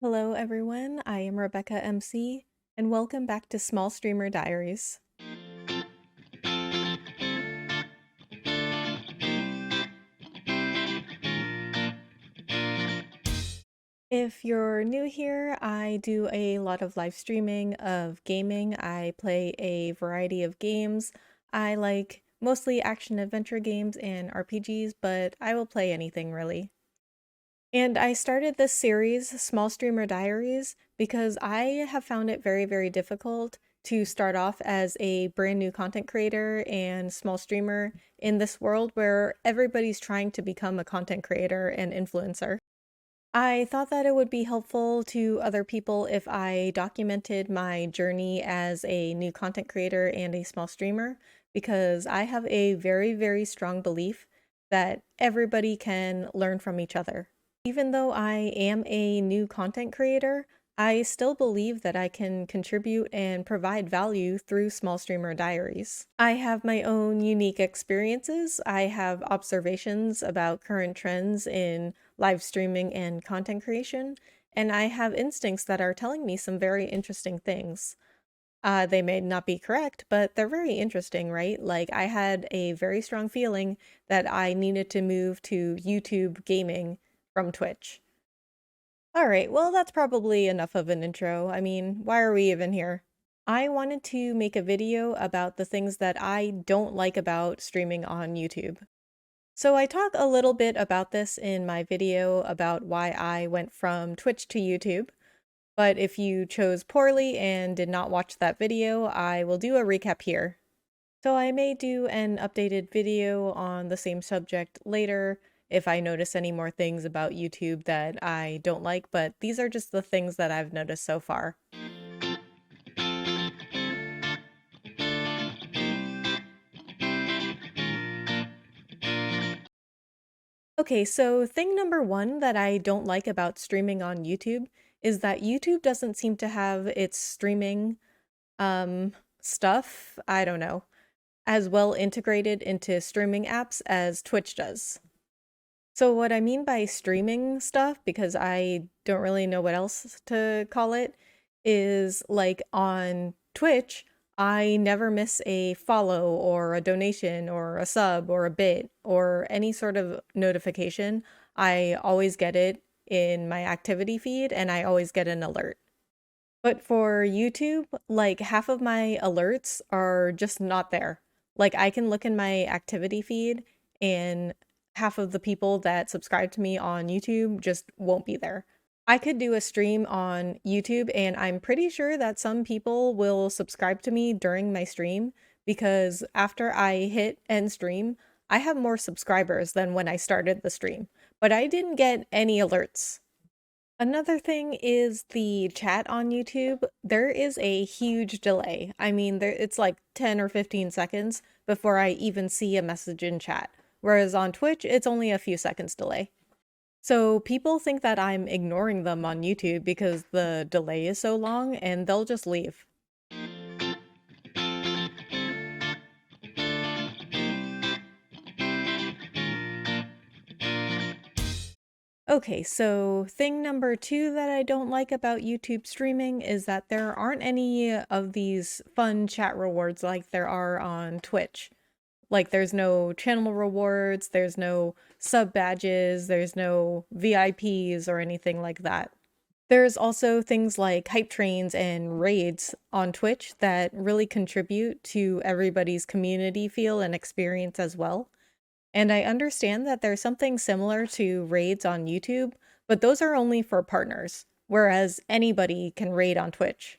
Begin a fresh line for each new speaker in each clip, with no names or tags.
Hello, everyone. I am Rebecca MC, and welcome back to Small Streamer Diaries. If you're new here, I do a lot of live streaming of gaming. I play a variety of games. I like mostly action-adventure games and RPGs, but I will play anything really. And I started this series, Small Streamer Diaries, because I have found it very, very difficult to start off as a brand new content creator and small streamer in this world where everybody's trying to become a content creator and influencer. I thought that it would be helpful to other people if I documented my journey as a new content creator and a small streamer, because I have a very, very strong belief that everybody can learn from each other. Even though I am a new content creator, I still believe that I can contribute and provide value through Small Streamer Diaries. I have my own unique experiences. I have observations about current trends in live streaming and content creation, and I have instincts that are telling me some very interesting things. They may not be correct, but they're very interesting, right? Like, I had a very strong feeling that I needed to move to YouTube gaming from Twitch. All right, well, that's probably enough of an intro. I mean, why are we even here? I wanted to make a video about the things that I don't like about streaming on YouTube. So I talk a little bit about this in my video about why I went from Twitch to YouTube, but if you chose poorly and did not watch that video, I will do a recap here. So I may do an updated video on the same subject later if I notice any more things about YouTube that I don't like, but these are just the things that I've noticed so far. Okay, so thing number one that I don't like about streaming on YouTube is that YouTube doesn't seem to have its streaming stuff, I don't know, as well integrated into streaming apps as Twitch does. So what I mean by streaming stuff, because I don't really know what else to call it, is like on Twitch, I never miss a follow or a donation or a sub or a bit or any sort of notification. I always get it in my activity feed and I always get an alert. But for YouTube, like half of my alerts are just not there. Like I can look in my activity feed and half of the people that subscribe to me on YouTube just won't be there. I could do a stream on YouTube and I'm pretty sure that some people will subscribe to me during my stream because after I hit end stream, I have more subscribers than when I started the stream, but I didn't get any alerts. Another thing is the chat on YouTube. There is a huge delay. I mean, it's like 10 or 15 seconds before I even see a message in chat. Whereas on Twitch, it's only a few seconds delay. So people think that I'm ignoring them on YouTube because the delay is so long and they'll just leave. Okay, so thing number two that I don't like about YouTube streaming is that there aren't any of these fun chat rewards like there are on Twitch. Like there's no channel rewards, there's no sub badges, there's no VIPs or anything like that. There's also things like hype trains and raids on Twitch that really contribute to everybody's community feel and experience as well. And I understand that there's something similar to raids on YouTube, but those are only for partners, whereas anybody can raid on Twitch.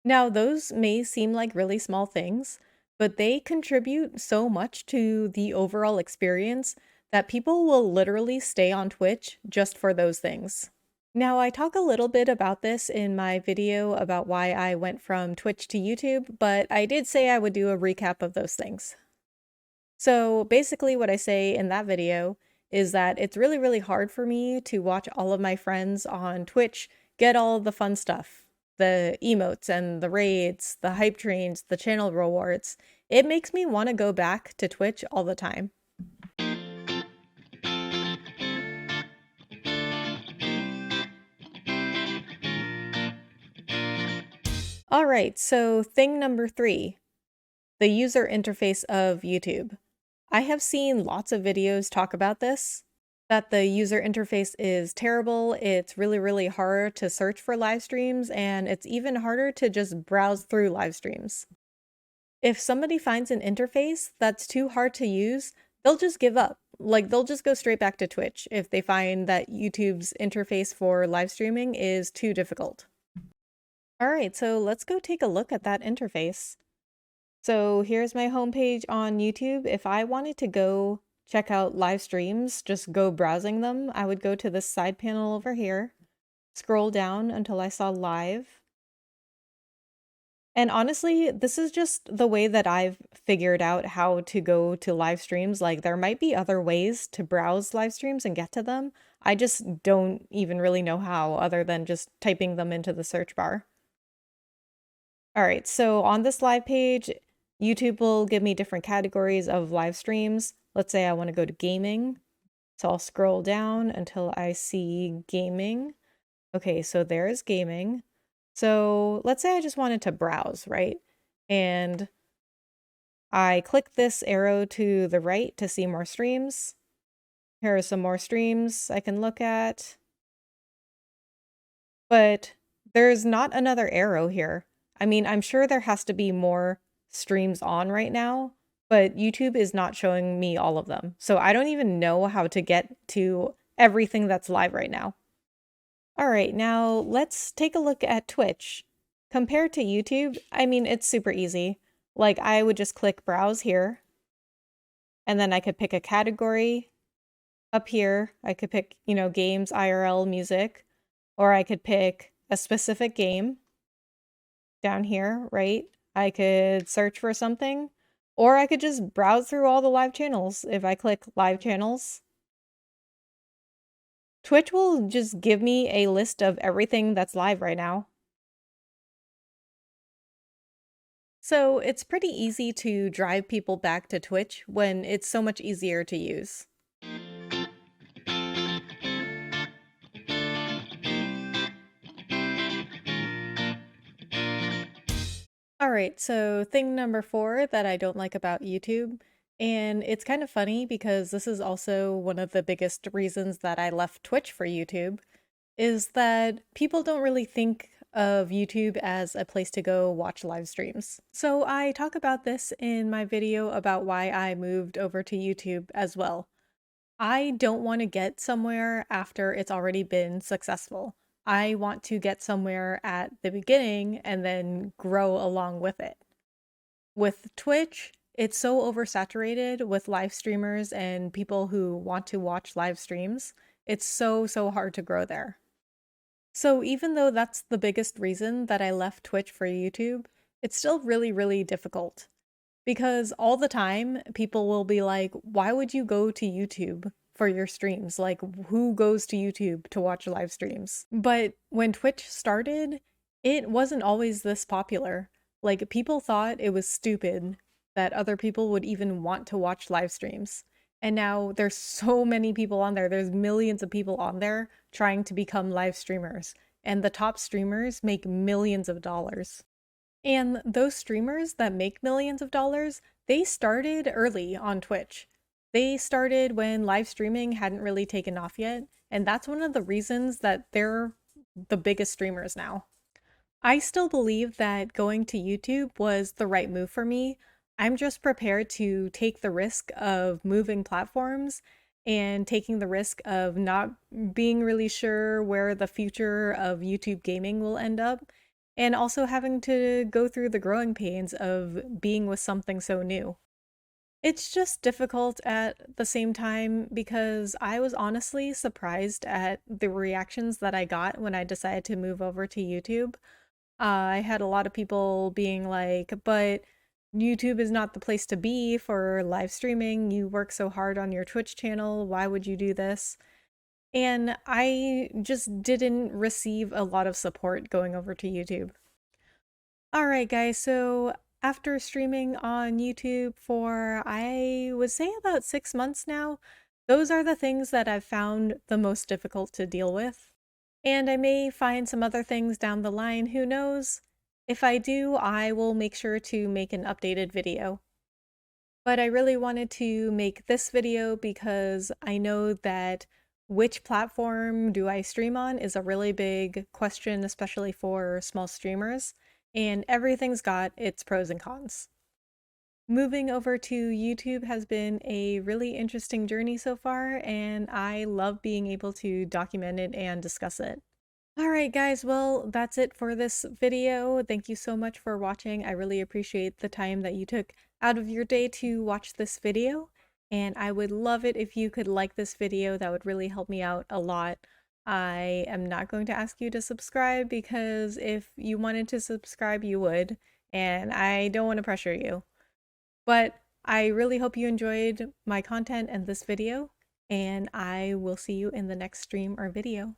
Now, those may seem like really small things, but they contribute so much to the overall experience that people will literally stay on Twitch just for those things. Now, I talk a little bit about this in my video about why I went from Twitch to YouTube, but I did say I would do a recap of those things. So basically what I say in that video is that it's really, really hard for me to watch all of my friends on Twitch get all the fun stuff, the emotes and the raids, the hype trains, the channel rewards. It makes me want to go back to Twitch all the time. All right, so thing number 3, the user interface of YouTube. I have seen lots of videos talk about this, that the user interface is terrible, it's really, really hard to search for live streams, and it's even harder to just browse through live streams. If somebody finds an interface that's too hard to use, they'll just give up. Like, they'll just go straight back to Twitch if they find that YouTube's interface for live streaming is too difficult. All right, so let's go take a look at that interface. So here's my homepage on YouTube. If I wanted to go check out live streams, just go browsing them, I would go to this side panel over here, scroll down until I saw live. And honestly, this is just the way that I've figured out how to go to live streams. Like, there might be other ways to browse live streams and get to them. I just don't even really know how, other than just typing them into the search bar. All right, so on this live page, YouTube will give me different categories of live streams. Let's say I want to go to gaming. So I'll scroll down until I see gaming. Okay, so there's gaming. So let's say I just wanted to browse, right? And I click this arrow to the right to see more streams. Here are some more streams I can look at. But there's not another arrow here. I mean, I'm sure there has to be more streams on right now, but YouTube is not showing me all of them. So I don't even know how to get to everything that's live right now. All right, now let's take a look at Twitch. Compared to YouTube, I mean, it's super easy. Like, I would just click browse here, and then I could pick a category up here. I could pick, games, IRL, music, or I could pick a specific game down here, right? I could search for something, or I could just browse through all the live channels. If I click live channels, Twitch will just give me a list of everything that's live right now. So it's pretty easy to drive people back to Twitch when it's so much easier to use. All right, so thing number 4 that I don't like about YouTube, and it's kind of funny because this is also one of the biggest reasons that I left Twitch for YouTube, is that people don't really think of YouTube as a place to go watch live streams. So I talk about this in my video about why I moved over to YouTube as well. I don't want to get somewhere after it's already been successful. I want to get somewhere at the beginning and then grow along with it. With Twitch, it's so oversaturated with live streamers and people who want to watch live streams. It's so, so hard to grow there. So even though that's the biggest reason that I left Twitch for YouTube, it's still really, really difficult. Because all the time, people will be like, why would you go to YouTube for your streams? Like, who goes to YouTube to watch live streams? But when Twitch started, it wasn't always this popular. Like, people thought it was stupid that other people would even want to watch live streams. And now there's so many people on there. There's millions of people on there trying to become live streamers. And the top streamers make millions of dollars. And those streamers that make millions of dollars, they started early on Twitch. They started when live streaming hadn't really taken off yet, and that's one of the reasons that they're the biggest streamers now. I still believe that going to YouTube was the right move for me. I'm just prepared to take the risk of moving platforms and taking the risk of not being really sure where the future of YouTube gaming will end up, and also having to go through the growing pains of being with something so new. It's just difficult at the same time because I was honestly surprised at the reactions that I got when I decided to move over to YouTube. I had a lot of people being like, but YouTube is not the place to be for live streaming. You work so hard on your Twitch channel. Why would you do this? And I just didn't receive a lot of support going over to YouTube. All right, guys, so after streaming on YouTube for, I would say about 6 months now, those are the things that I've found the most difficult to deal with. And I may find some other things down the line, who knows? If I do, I will make sure to make an updated video. But I really wanted to make this video because I know that which platform do I stream on is a really big question, especially for small streamers, and everything's got its pros and cons. Moving over to YouTube has been a really interesting journey so far, and I love being able to document it and discuss it. Alright guys, well that's it for this video. Thank you so much for watching. I really appreciate the time that you took out of your day to watch this video, and I would love it if you could like this video. That would really help me out a lot. I am not going to ask you to subscribe because if you wanted to subscribe you would, and I don't want to pressure you. But I really hope you enjoyed my content and this video, and I will see you in the next stream or video.